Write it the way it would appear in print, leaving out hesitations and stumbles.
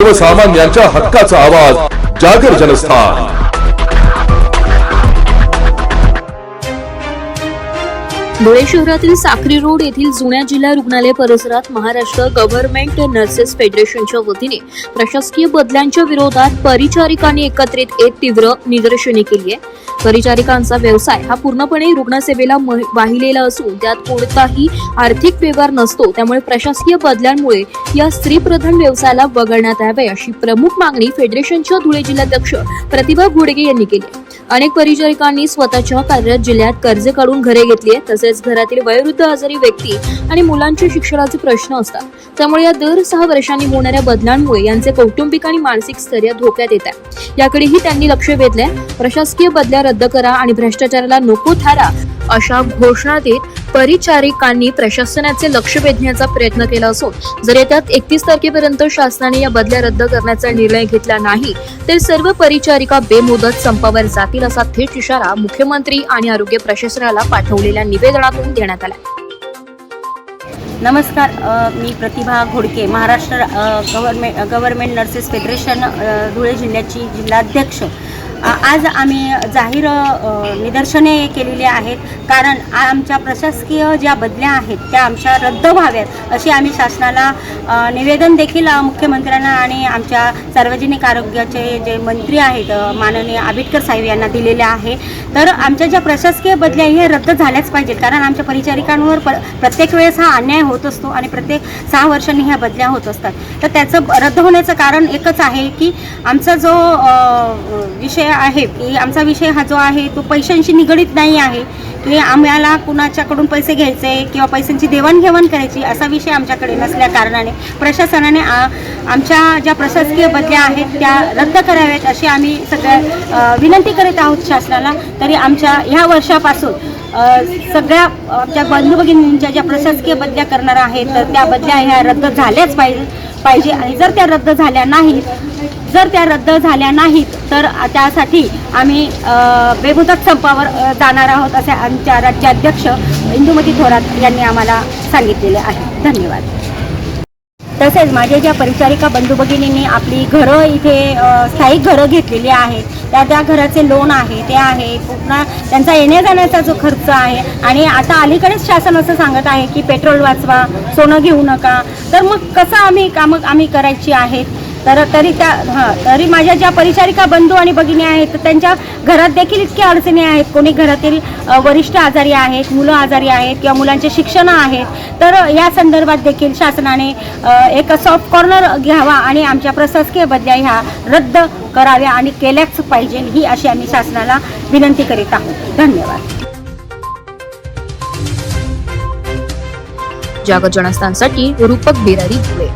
सर्वसामान्यांच्या हक्काचा आवाज जागर जनस्थान। धुळे शहरातील साक्री रोड येथील जुन्या जिल्हा रुग्णालय परिसरात महाराष्ट्र गव्हर्नमेंट नर्सेस फेडरेशनच्या वतीने प्रशासकीय बदल्यांच्या विरोधात परिचारिकांनी एकत्रित एक तीव्र निदर्शने केली आहे। परिचारिकांचा व्यवसाय हा पूर्णपणे रुग्णसेवेला वाहिलेला असून त्यात कोणताही आर्थिक व्यवहार नसतो, त्यामुळे प्रशासकीय बदल्यांमुळे या स्त्रीप्रधान व्यवसायाला वगळण्यात यावे अशी प्रमुख मागणी फेडरेशनच्या धुळे जिल्हाध्यक्ष प्रतिभा घोडगे यांनी केली। अनेक परिचारिकांनी स्वतःच्या कार्यरत जिल्ह्यात कर्ज काढून घरे घेतली आहेत, तसेच घरातील वयोवृद्ध आजारी व्यक्ती आणि मुलांच्या शिक्षणाचे प्रश्न असतात, त्यामुळे या दर 6 वर्षांनी होणाऱ्या बदलांमुळे यांचे कौटुंबिक आणि मानसिक स्थैर्य धोक्यात येत आहे। याकडेही त्यांनी लक्ष वेधले। प्रशासकीय बदल्या रद्द करा आणि भ्रष्टाचाराला नको थारा अशा घोषणा देत परिचारिकांनी प्रशासनाचे लक्ष वेधण्याचा प्रयत्न केला असून जर येत्या 31 तारखेपर्यंत शासनाने या बदल्या रद्द करण्याचा निर्णय घेतला नाही तर सर्व परिचारिका बेमुदत संपावर जातील असा थेट इशारा मुख्यमंत्री आणि आरोग्य प्रशासनाला पाठवलेल्या निवेदनातून देण्यात आला। नमस्कार, मी Pratibha Ghodke, Maharashtra government nurses federation Dhule जिल्ह्याची जिल्हाध्यक्ष। आज आम्ही जाहीर निदर्शने केलेली आहेत, कारण आमच्या प्रशासकीय ज्या बदल्या आहेत त्या आमच्या रद्द व्हाव्यात अशी आम्ही शासनाला निवेदन देखील मुख्यमंत्र्यांना आणि आमच्या सार्वजनिक आरोग्याचे जे मंत्री आहेत माननीय आंबेडकर साहेब यांना दिलेले आहे। तर आमच्या ज्या प्रशासकीय बदल्या ह्या रद्द झाल्याच पाहिजेत, कारण आमच्या परिचारिकांवर प्रत्येक वेळेस हा अन्याय होत असतो आणि प्रत्येक 6 वर्षांनी ह्या बदल्या होत असतात। तर त्याचं रद्द होण्याचं कारण एकच आहे की आमचा जो विषय आहे की आमचा विषय हा जो आहे तो पैशांशी निगडीत नाही आहे की आम्हाला कुणाच्याकडून पैसे घ्यायचे किंवा पैशांची देवाणघेवाण करायची असा विषय आमच्याकडे नसल्या कारणाने प्रशासनाने आमच्या ज्या प्रशासकीय बदल्या आहेत त्या रद्द कराव्यात अशी आम्ही सगळ्या विनंती करीत आहोत शासनाला। तरी आमच्या ह्या वर्षापासून सगळ्या आमच्या बंधू भगिनींच्या ज्या प्रशासकीय बदल्या करणार आहेत तर त्या बदल्या ह्या रद्द झाल्याच पाहिजे आणि जर त्या रद्द झाल्या नाहीत तर त्यासाठी आम्ही बेमुदत संपावर जाणार आहोत असे आमच्या राज्याध्यक्ष इंदुमती थोरात यांनी आम्हाला सांगितलेले आहे। धन्यवाद। तसेच माझ्या ज्या परिचारिका बंधू भगिनींनी आपली घरं इथे स्थायिक घरं घेतलेली आहेत त्या घराचे लोन आहे ते आहे, पुन्हा त्यांचा येण्या जाण्याचा जो खर्च आहे आणि आता अलीकडेच शासन असं सांगत आहे की पेट्रोल वाचवा, सोनं घेऊ नका, तर मग कसं आम्ही करायची आहेत। तरी माझ्या ज्या परिचारिका बंधू आणि भगिनी आहेत त्यांच्या घरात देखील इतक्या अडचणी आहेत। कोणी घरातील वरिष्ठ आजारी आहेत, मुलं आजारी आहेत किंवा मुलांचे शिक्षण आहेत, तर या संदर्भात देखील शासनाने एक सॉफ्ट कॉर्नर घ्यावा आणि आमच्या प्रशासकीय बदल्या ह्या रद्द कराव्या आणि केल्याच पाहिजे ही अशी आम्ही शासनाला विनंती करीत आहोत। धन्यवाद। जागर जनस्थानसाठी रूपक बिरारी धुळे।